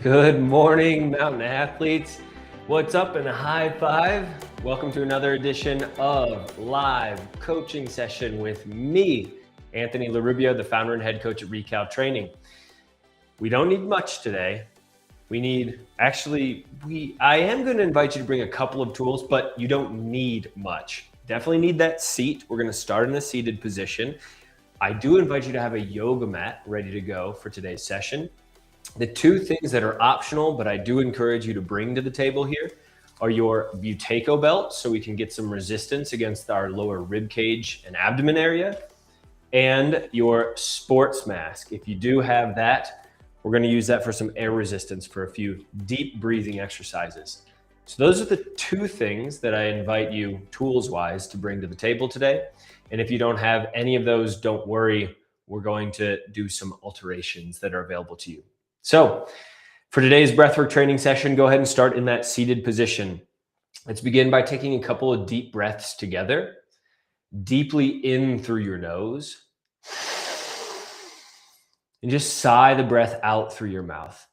Good morning, mountain athletes. What's up in a high five? Welcome to another edition of Live Coaching Session with me, Anthony LaRubio, the founder and head coach at Recal Training. We don't need much today. I am going to invite you to bring a couple of tools, but you don't need much. Definitely need that seat. We're going to start in a seated position. I do invite you to have a yoga mat ready to go for today's session. The two things that are optional, but I do encourage you to bring to the table here, are your Buteyko Belt, so we can get some resistance against our lower rib cage and abdomen area, and your SportsMask. If you do have that, we're going to use that for some air resistance for a few deep breathing exercises. So those are the two things that I invite you, tools-wise, to bring to the table today. And if you don't have any of those, don't worry. We're going to do some alterations that are available to you. So for today's breathwork training session, go ahead and start in that seated position. Let's begin by taking a couple of deep breaths together. Deeply in through your nose. And just sigh the breath out through your mouth.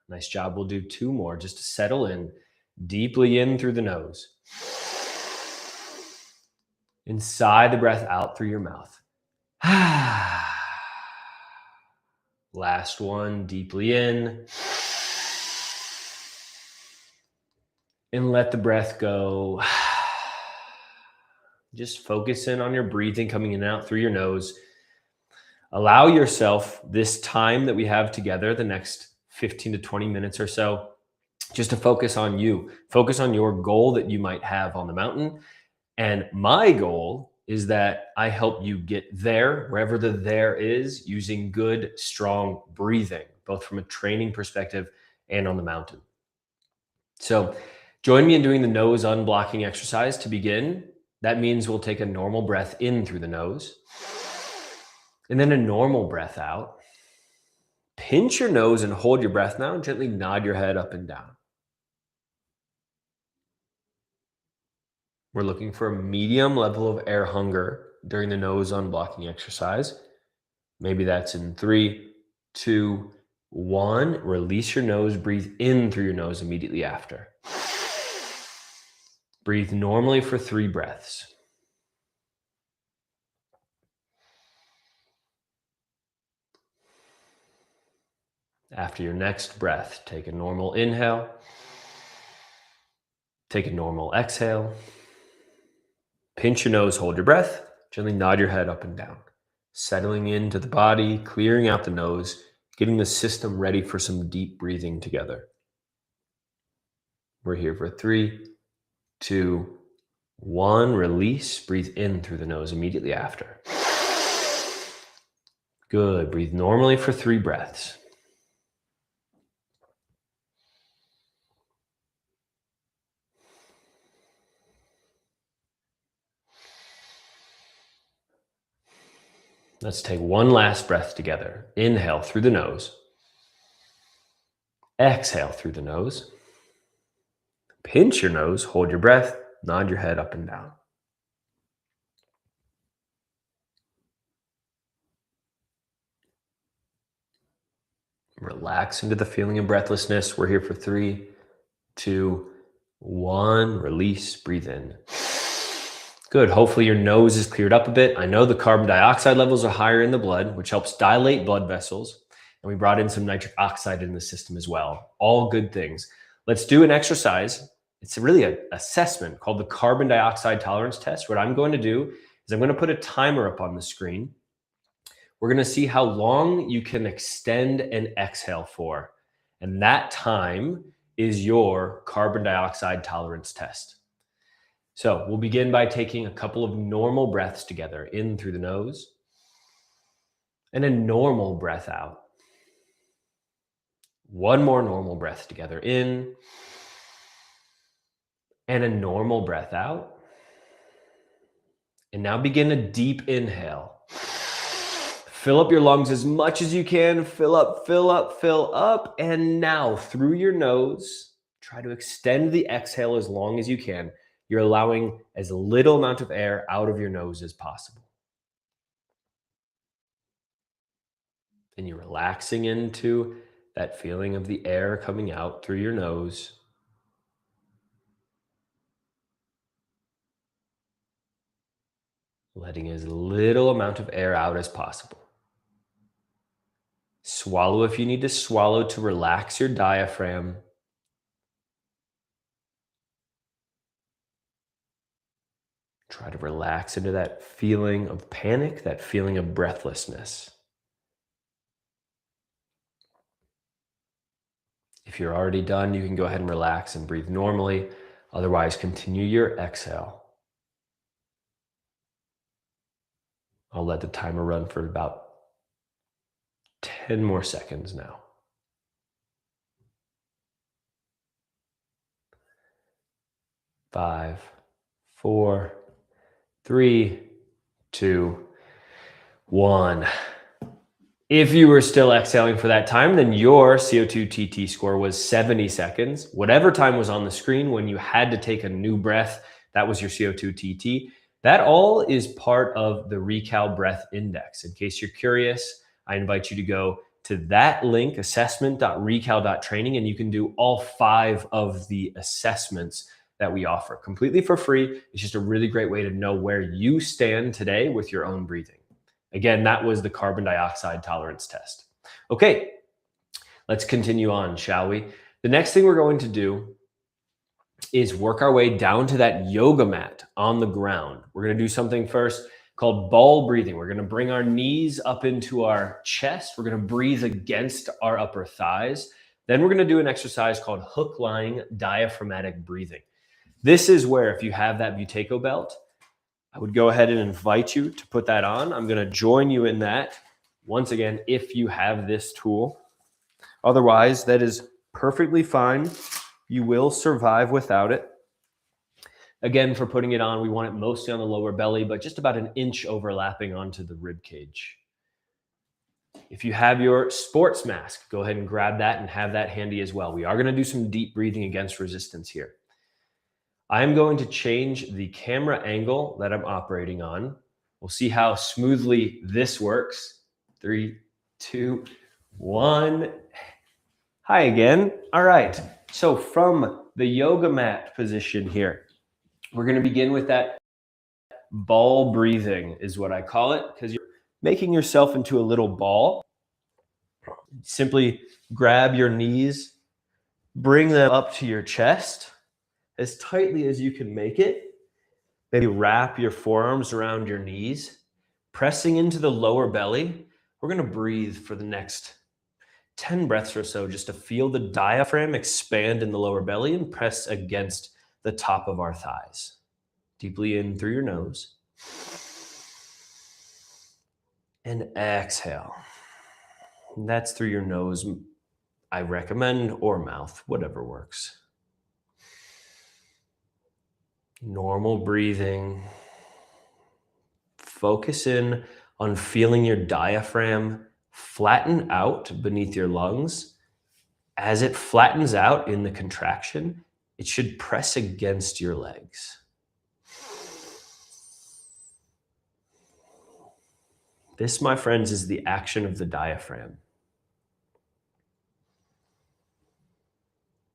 Nice job. We'll do two more just to settle in. Deeply in through the nose. And sigh the breath out through your mouth. Last one, deeply in. And let the breath go. Just focus in on your breathing coming in and out through your nose. Allow yourself this time that we have together, the next 15 to 20 minutes or so, just to focus on you. Focus on your goal that you might have on the mountain. And my goal is that I help you get there, wherever the there is, using good, strong breathing, both from a training perspective and on the mountain. So join me in doing the nose unblocking exercise to begin. That means we'll take a normal breath in through the nose, and then a normal breath out. Pinch your nose and hold your breath now, and gently nod your head up and down. We're looking for a medium level of air hunger during the nose unblocking exercise. Maybe that's in 3, 2, 1. Release your nose, breathe in through your nose immediately after. Breathe normally for 3 breaths. After your next breath, take a normal inhale. Take a normal exhale. Pinch your nose, hold your breath, gently nod your head up and down. Settling into the body, clearing out the nose, getting the system ready for some deep breathing together. We're here for 3, 2, 1. Release, breathe in through the nose immediately after. Good, breathe normally for 3 breaths. Let's take one last breath together. Inhale through the nose. Exhale through the nose. Pinch your nose, hold your breath, nod your head up and down. Relax into the feeling of breathlessness. We're here for 3, 2, 1. Release, breathe in. Good. Hopefully your nose is cleared up a bit. I know the carbon dioxide levels are higher in the blood, which helps dilate blood vessels. And we brought in some nitric oxide in the system as well. All good things. Let's do an exercise. It's really an assessment called the carbon dioxide tolerance test. What I'm going to do is I'm going to put a timer up on the screen. We're going to see how long you can extend and exhale for. And that time is your carbon dioxide tolerance test. So we'll begin by taking a couple of normal breaths together, in through the nose, and a normal breath out. One more normal breath together, in, and a normal breath out. And now begin a deep inhale. Fill up your lungs as much as you can. Fill up, fill up, fill up. And now through your nose, try to extend the exhale as long as you can. You're allowing as little amount of air out of your nose as possible. And you're relaxing into that feeling of the air coming out through your nose. Letting as little amount of air out as possible. Swallow if you need to swallow to relax your diaphragm. Try to relax into that feeling of panic, that feeling of breathlessness. If you're already done, you can go ahead and relax and breathe normally. Otherwise, continue your exhale. I'll let the timer run for about 10 more seconds now. 5, 4, 3, 2, 1. If you were still exhaling for that time, then your CO2 TT score was 70 seconds. Whatever time was on the screen when you had to take a new breath, that was your CO2 TT. That all is part of the Recal Breath Index. In case you're curious, I invite you to go to that link, assessment.recal.training, and you can do all 5 of the assessments that we offer completely for free. It's just a really great way to know where you stand today with your own breathing. Again, that was the carbon dioxide tolerance test. Okay, let's continue on, shall we? The next thing we're going to do is work our way down to that yoga mat on the ground. We're going to do something first called ball breathing. We're going to bring our knees up into our chest. We're going to breathe against our upper thighs. Then we're going to do an exercise called hook lying diaphragmatic breathing. This is where, if you have that Buteyko belt, I would go ahead and invite you to put that on. I'm going to join you in that. Once again, if you have this tool. Otherwise, that is perfectly fine. You will survive without it. Again, for putting it on, we want it mostly on the lower belly, but just about an inch overlapping onto the rib cage. If you have your sports mask, go ahead and grab that and have that handy as well. We are going to do some deep breathing against resistance here. I'm going to change the camera angle that I'm operating on. We'll see how smoothly this works. 3, 2, 1. Hi again. All right. So from the yoga mat position here, we're going to begin with that ball breathing is what I call it, because you're making yourself into a little ball. Simply grab your knees, bring them up to your chest as tightly as you can make it. Maybe wrap your forearms around your knees, pressing into the lower belly. We're going to breathe for the next 10 breaths or so just to feel the diaphragm expand in the lower belly and press against the top of our thighs. Deeply in through your nose. And exhale. And that's through your nose, I recommend, or mouth, whatever works. Normal breathing. Focus in on feeling your diaphragm flatten out beneath your lungs. As it flattens out in the contraction, it should press against your legs. This, my friends, is the action of the diaphragm.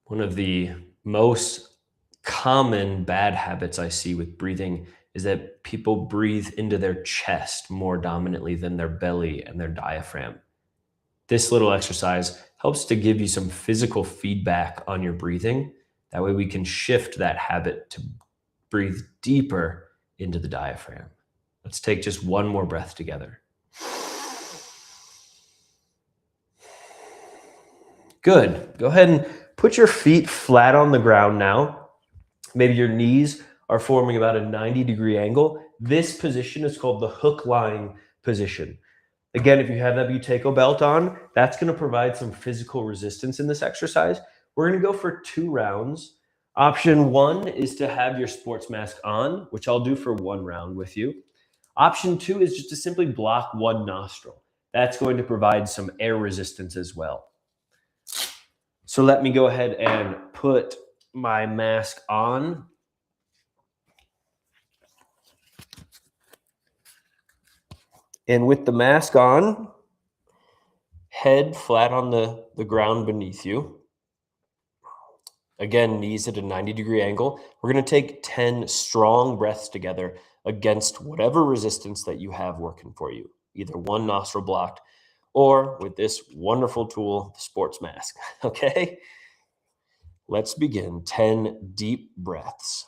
One of the most common bad habits I see with breathing is that people breathe into their chest more dominantly than their belly and their diaphragm. This little exercise helps to give you some physical feedback on your breathing. That way we can shift that habit to breathe deeper into the diaphragm. Let's take just one more breath together. Good. Go ahead and put your feet flat on the ground now. Maybe your knees are forming about a 90-degree angle. This position is called the hook lying position. Again, if you have that Buteyko belt on, that's going to provide some physical resistance in this exercise. We're going to go for 2 rounds. Option 1 is to have your sports mask on, which I'll do for 1 round with you. Option 2 is just to simply block 1 nostril. That's going to provide some air resistance as well. So let me go ahead and put my mask on. And with the mask on, head flat on the ground beneath you. Again, knees at a 90-degree angle. We're going to take 10 strong breaths together against whatever resistance that you have working for you, either one nostril blocked or with this wonderful tool, the sports mask. Okay? Let's begin. 10 deep breaths.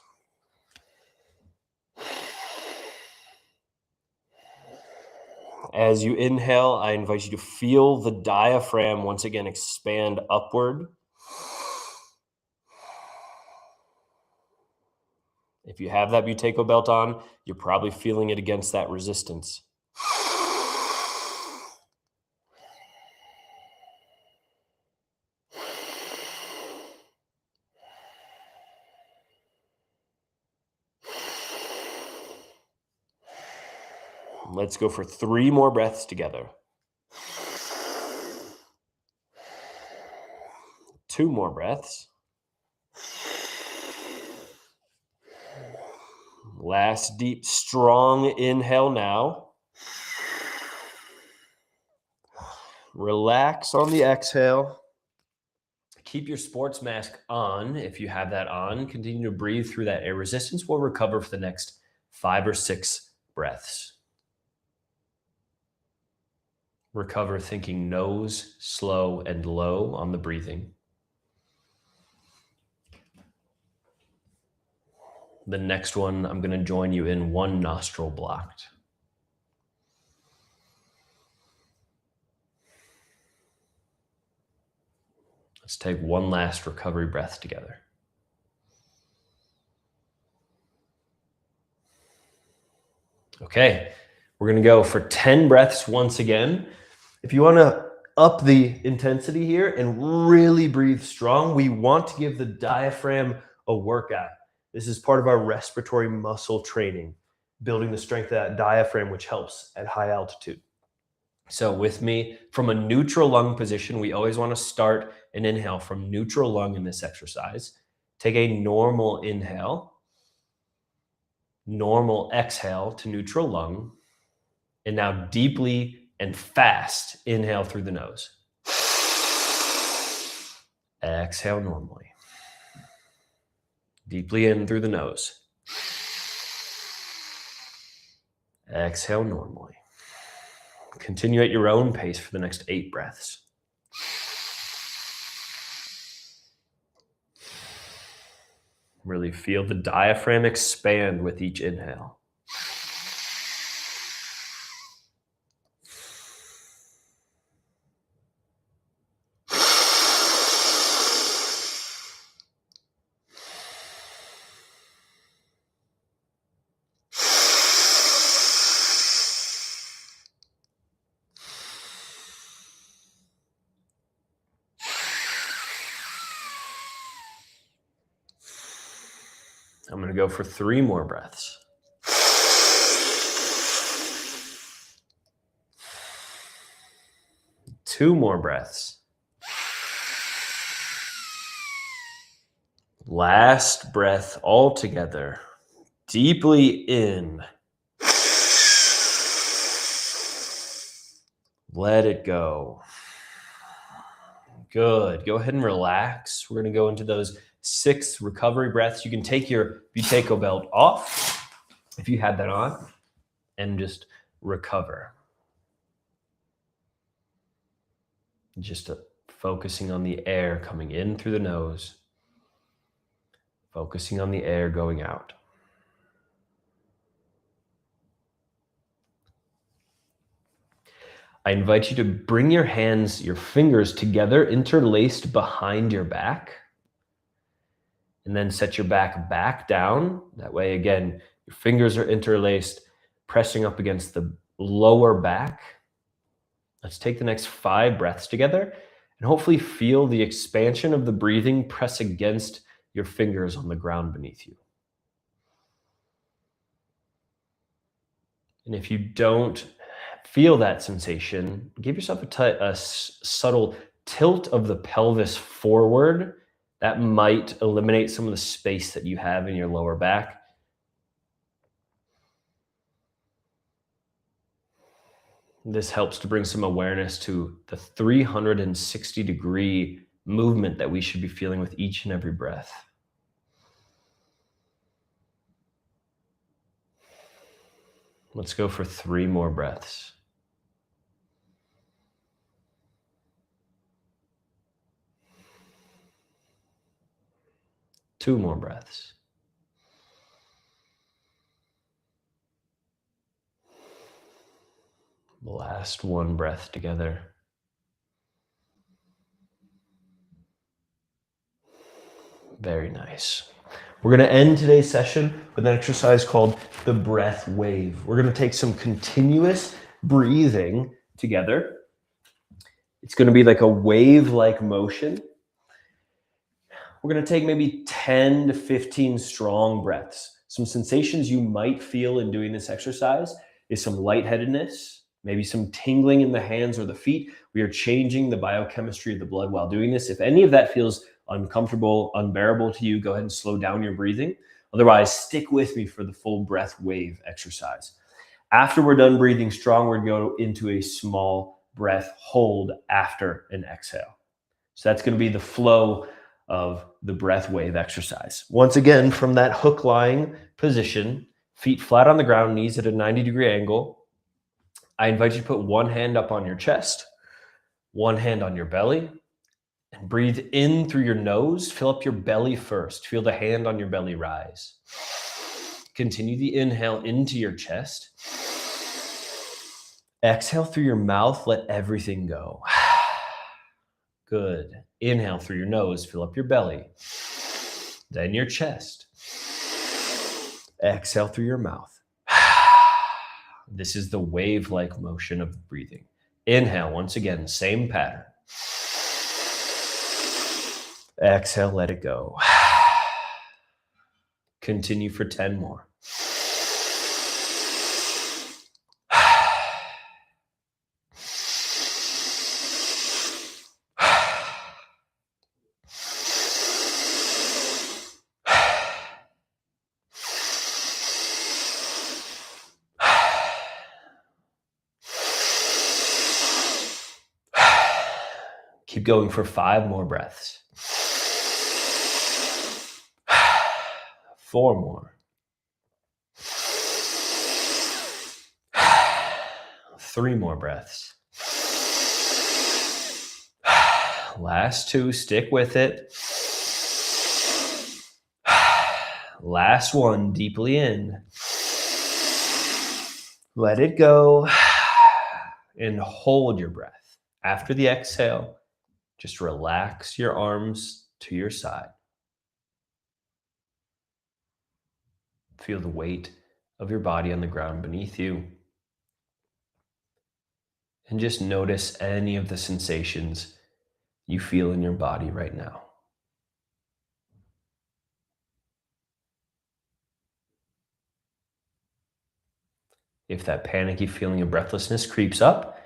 As you inhale, I invite you to feel the diaphragm once again expand upward. If you have that Buteyko belt on, you're probably feeling it against that resistance. Let's go for 3 more breaths together. 2 more breaths. Last deep, strong inhale now. Relax on the exhale. Keep your sports mask on if you have that on. Continue to breathe through that air resistance. We'll recover for the next 5 or 6 breaths. Recover thinking nose, slow, and low on the breathing. The next one, I'm going to join you in one nostril blocked. Let's take one last recovery breath together. Okay, we're going to go for 10 breaths once again. If you want to up the intensity here and really breathe strong, we want to give the diaphragm a workout. This is part of our respiratory muscle training, building the strength of that diaphragm, which helps at high altitude. So with me, from a neutral lung position, we always want to start an inhale from neutral lung in this exercise. Take a normal inhale, normal exhale to neutral lung, and now deeply and fast inhale through the nose. Exhale normally. Deeply in through the nose. Exhale normally. Continue at your own pace for the next 8 breaths. Really feel the diaphragm expand with each inhale. I'm going to go for 3 more breaths. Two more breaths. Last breath all together. Deeply in. Let it go. Good. Go ahead and relax. We're going to go into those 6 recovery breaths. You can take your Buteyko belt off if you had that on and just recover. Just focusing on the air coming in through the nose, focusing on the air going out. I invite you to bring your hands, your fingers together, interlaced behind your back. And then set your back down. That way, again, your fingers are interlaced, pressing up against the lower back. Let's take the next 5 breaths together and hopefully feel the expansion of the breathing press against your fingers on the ground beneath you. And if you don't feel that sensation, give yourself a subtle tilt of the pelvis forward. That might eliminate some of the space that you have in your lower back. This helps to bring some awareness to the 360-degree movement that we should be feeling with each and every breath. Let's go for 3 more breaths. Two more breaths. Last one breath together. Very nice. We're going to end today's session with an exercise called the breath wave. We're going to take some continuous breathing together. It's going to be like a wave-like motion. We're going to take maybe 10 to 15 strong breaths. Some sensations you might feel in doing this exercise is some lightheadedness, maybe some tingling in the hands or the feet. We are changing the biochemistry of the blood while doing this. If any of that feels uncomfortable, unbearable to you, go ahead and slow down your breathing. Otherwise, stick with me for the full breath wave exercise. After we're done breathing strong, we're going to go into a small breath hold after an exhale. So that's going to be the flow of the breath wave exercise. Once again, from that hook lying position, feet flat on the ground, knees at a 90-degree angle, I invite you to put one hand up on your chest, one hand on your belly, and breathe in through your nose. Fill up your belly first. Feel the hand on your belly rise. Continue the inhale into your chest. Exhale through your mouth. Let everything go. Good. Inhale through your nose. Fill up your belly. Then your chest. Exhale through your mouth. This is the wave-like motion of breathing. Inhale, once again, same pattern. Exhale, let it go. Continue for 10 more. Keep going for 5 more breaths. 4 more. 3 more breaths. Last 2, stick with it. Last 1, deeply in. Let it go and hold your breath. After the exhale, just relax your arms to your side. Feel the weight of your body on the ground beneath you. And just notice any of the sensations you feel in your body right now. If that panicky feeling of breathlessness creeps up,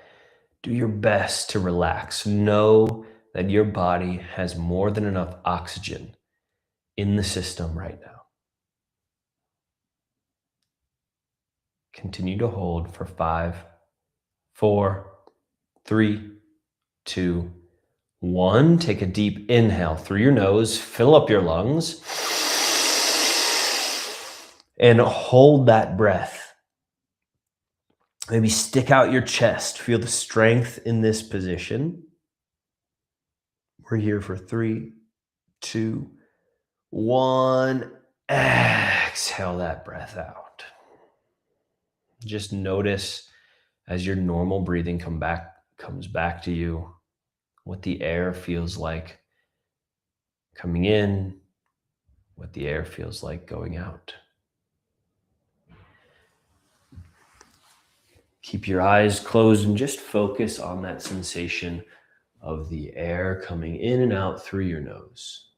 do your best to relax. Know that your body has more than enough oxygen in the system right now. Continue to hold for 5, 4, 3, 2, 1. Take a deep inhale through your nose, fill up your lungs, and hold that breath. Maybe stick out your chest. Feel the strength in this position. We're here for 3, 2, 1. Exhale that breath out. Just notice as your normal breathing comes back to you, what the air feels like coming in, what the air feels like going out. Keep your eyes closed and just focus on that sensation of the air coming in and out through your nose.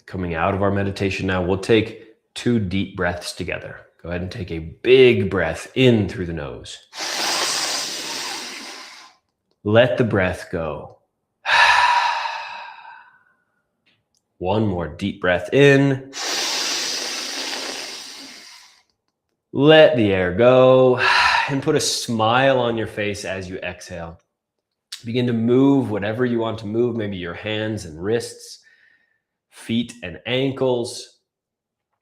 Coming out of our meditation now, we'll take 2 deep breaths together. Go ahead and take a big breath in through the nose. Let the breath go. One more deep breath in. Let the air go and put a smile on your face as you exhale. Begin to move whatever you want to move, maybe your hands and wrists, feet and ankles.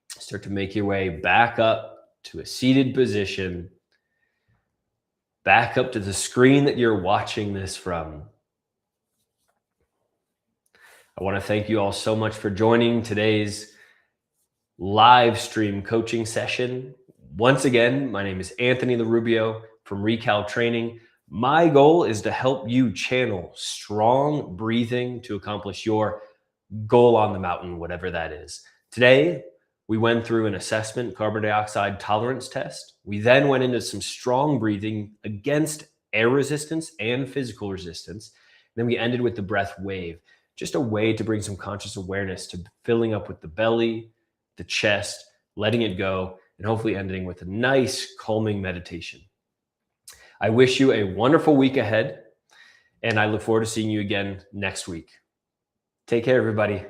Start to make your way back up to a seated position, back up to the screen that you're watching this from. I want to thank you all so much for joining today's live stream coaching session. Once again, my name is Anthony LaRubio from Recal Training. My goal is to help you channel strong breathing to accomplish your goal on the mountain, whatever that is. Today, we went through an assessment carbon dioxide tolerance test. We then went into some strong breathing against air resistance and physical resistance. Then we ended with the breath wave, just a way to bring some conscious awareness to filling up with the belly, the chest, letting it go, and hopefully ending with a nice calming meditation. I wish you a wonderful week ahead, and I look forward to seeing you again next week. Take care, everybody.